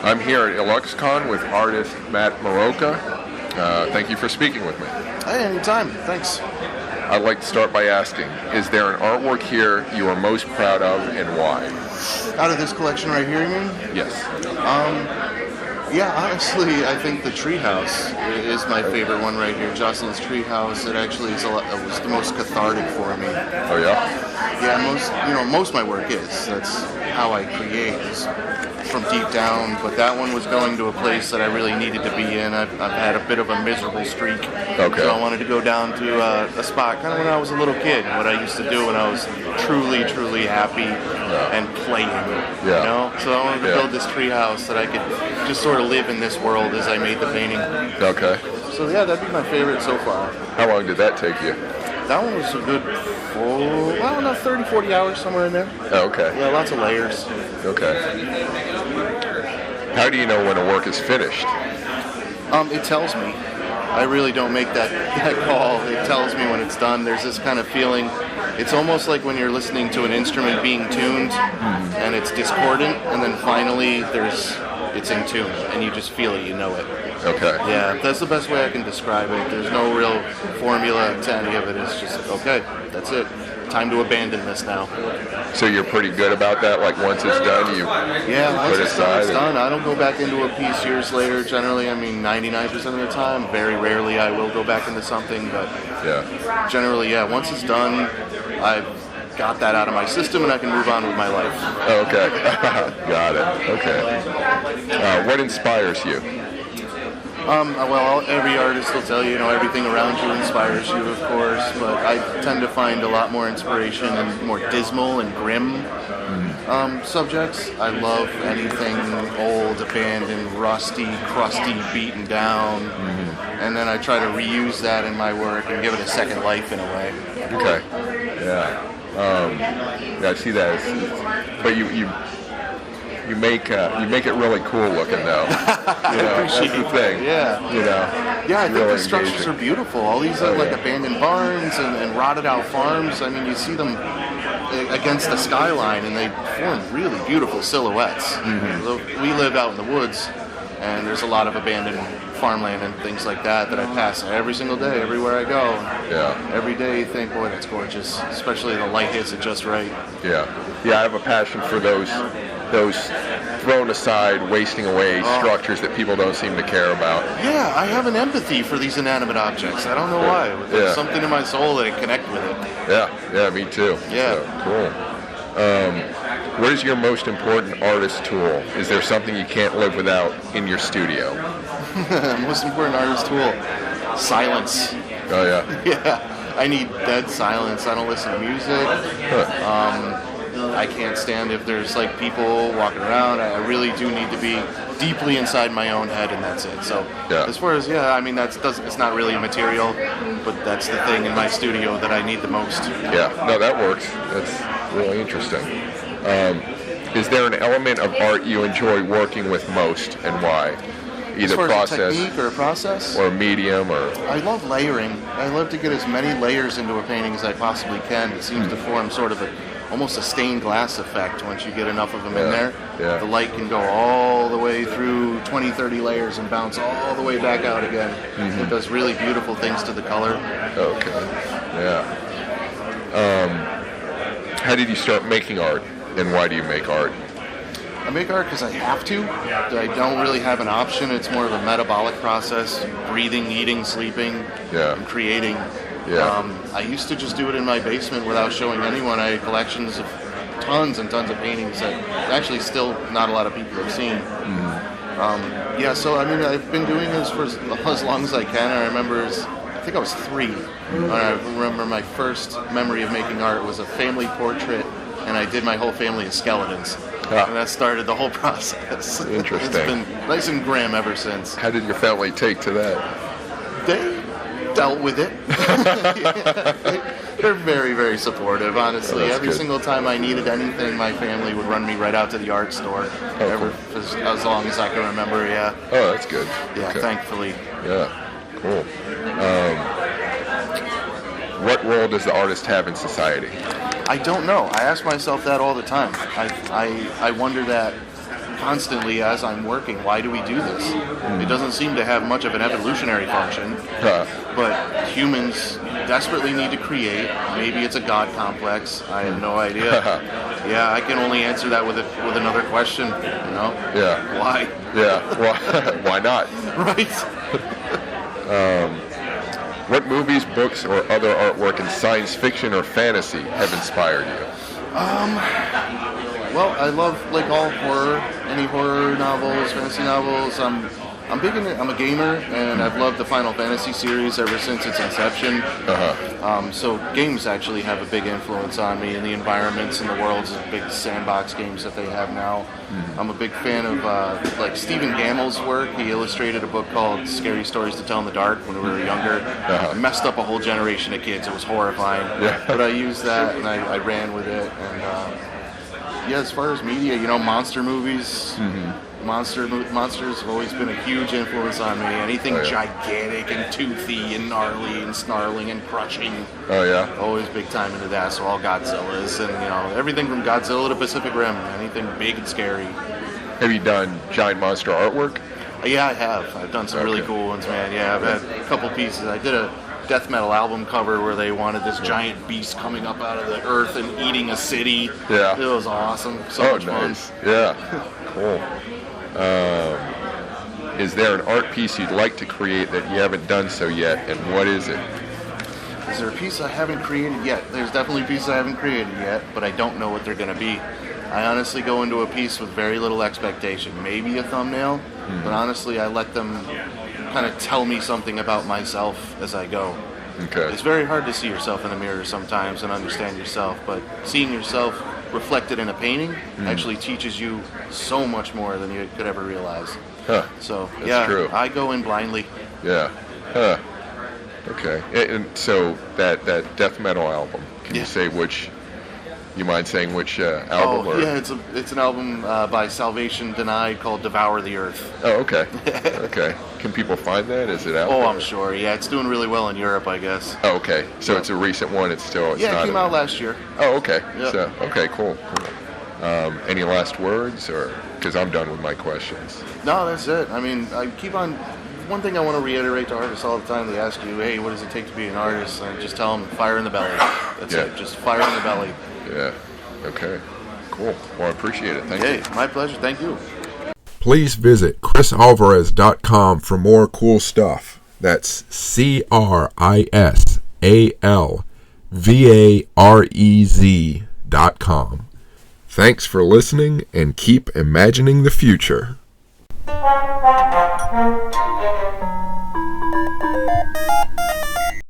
I'm here at IlluxCon with artist Matt Mrowka. Thank you for speaking with me. Hey, anytime. Thanks. I'd like to start by asking, is there an artwork here you are most proud of and why? Out of this collection right here, you mean? Yes. Yeah, honestly, I think the treehouse is my favorite one right here. Jocelyn's treehouse. It actually is it was the most cathartic for me. Oh yeah? Yeah, most of my work is. That's how I create, is from deep down. But that one was going to a place that I really needed to be in. I've had a bit of a miserable streak. Okay. So I wanted to go down to a spot, kind of when I was a little kid, what I used to do when I was truly, truly happy and playing. Yeah. You know? So I wanted to build this treehouse that I could just sort of live in this world as I made the painting. Okay. So yeah, that'd be my favorite so far. How long did that take you? That one was a good, 30, 40 hours, somewhere in there. Oh, okay. Yeah, lots of layers. Okay. How do you know when a work is finished? It tells me. I really don't make that call. It tells me when it's done. There's this kind of feeling. It's almost like when you're listening to an instrument being tuned and it's discordant, and then finally it's in tune, and you just feel it, you know it. Okay. Yeah, that's the best way I can describe it. There's no real formula to any of it. It's just, okay, that's it. Time to abandon this now. So you're pretty good about that? Like once it's done, you once put it it's done, aside? it's done. I don't go back into a piece years later, generally. 99% of the time. Very rarely I will go back into something, but generally, once it's done, I've got that out of my system and I can move on with my life. Okay. Got it. Okay. What inspires you? Well, every artist will tell you, everything around you inspires you, of course, but I tend to find a lot more inspiration in more dismal and grim subjects. I love anything old, abandoned, rusty, crusty, beaten down, and then I try to reuse that in my work and give it a second life in a way. Okay. Yeah. I see that. But you make it really cool looking though. That's the thing. Yeah. Yeah, I think really the structures are beautiful. All these abandoned barns and rotted out farms. You see them against the skyline and they form really beautiful silhouettes. So we live out in the woods and there's a lot of abandoned farmland and things like that I pass every single day, everywhere I go. Yeah. Every day you think, boy, that's gorgeous. Especially the light hits it just right. Yeah. Yeah, I have a passion for those thrown aside, wasting away structures that people don't seem to care about. Yeah, I have an empathy for these inanimate objects. I don't know why. There's something in my soul that I connect with it. Yeah, me too. Yeah. So, cool. What is your most important artist tool? Is there something you can't live without in your studio? Most important artist tool? Silence. Oh, yeah? Yeah, I need dead silence. I don't listen to music. I can't stand if there's people walking around. I really do need to be deeply inside my own head, and that's it. So as far as it's not really material, but that's the thing in my studio that I need the most. Yeah, no, that works. That's really interesting. Is there an element of art you enjoy working with most, and why? Either process, a technique or a process, or a medium, or I love layering. I love to get as many layers into a painting as I possibly can. It seems to form sort of almost a stained glass effect once you get enough of them in there. Yeah. The light can go all the way through 20, 30 layers and bounce all the way back out again. It does really beautiful things to the color. Okay. Yeah. How did you start making art, and why do you make art? I make art because I have to. I don't really have an option. It's more of a metabolic process, breathing, eating, sleeping, and creating. Yeah. I used to just do it in my basement without showing anyone. I had collections of tons and tons of paintings that actually still not a lot of people have seen. So I've been doing this for as long as I can. I think I was 3. I remember my first memory of making art was a family portrait, and I did my whole family as skeletons. And that started the whole process. Interesting. It's been nice and grim ever since. How did your family take to that? They dealt with it. They're very, very supportive, honestly. Every single time I needed anything, my family would run me right out to the art store. Cool. As long as I can remember, Oh, that's good. Yeah, thankfully. Yeah, cool. What role does the artist have in society? I don't know. I ask myself that all the time. I wonder that constantly as I'm working, why do we do this? It doesn't seem to have much of an evolutionary function, but humans desperately need to create. Maybe it's a God complex. I have no idea. Yeah, I can only answer that with another question, Yeah. Why? Yeah. Why not? Right. What movies, books, or other artwork in science fiction or fantasy have inspired you? Well, I love all horror, any horror novels, fantasy novels. I'm big into. I'm a gamer, and I've loved the Final Fantasy series ever since its inception. So games actually have a big influence on me, and the environments and the worlds of big sandbox games that they have now. I'm a big fan of Stephen Gammell's work. He illustrated a book called Scary Stories to Tell in the Dark when we were younger. Messed up a whole generation of kids. It was horrifying. But I used that and I ran with it. And as far as media, monster movies. Monsters have always been a huge influence on me. Anything gigantic and toothy and gnarly and snarling and crushing. Always big time into that. So all Godzillas and everything from Godzilla to Pacific Rim. Anything big and scary. Have you done giant monster artwork? Yeah, I have. I've done some really cool ones, man. Yeah, I've had a couple pieces. I did a death metal album cover where they wanted this giant beast coming up out of the earth and eating a city. It was awesome. So much nice. fun. Yeah, cool. Is there an art piece you'd like to create that you haven't done so yet, and what is it? Is there a piece I haven't created yet? There's definitely pieces I haven't created yet, but I don't know what they're going to be. I honestly go into a piece with very little expectation. Maybe a thumbnail, but honestly I let them kind of tell me something about myself as I go. It's very hard to see yourself in the mirror sometimes and understand yourself, but seeing yourself reflected in a painting actually teaches you so much more than you could ever realize. So, That's true. I go in blindly. Okay. And so that death metal album, can you say which, you mind saying which album? It's an album by Salvation Denied called Devour the Earth. Oh, okay. Okay. Can people find that? Is it out there? I'm sure. Yeah, it's doing really well in Europe, I guess. Oh, okay. So it's a recent one. It's not it came out last year. Oh, okay. So, okay, cool. Any last words, or because I'm done with my questions? No, that's it. I mean, I keep on. One thing I want to reiterate to artists all the time, they ask you, hey, what does it take to be an artist? And I just tell them, fire in the belly. That's it. Just fire in the belly. Yeah. Okay. Cool. Well, I appreciate it. Thank you. Hey, my pleasure. Thank you. Please visit chrisalvarez.com for more cool stuff. That's CRISALVAREZ.com. Thanks for listening, and keep imagining the future.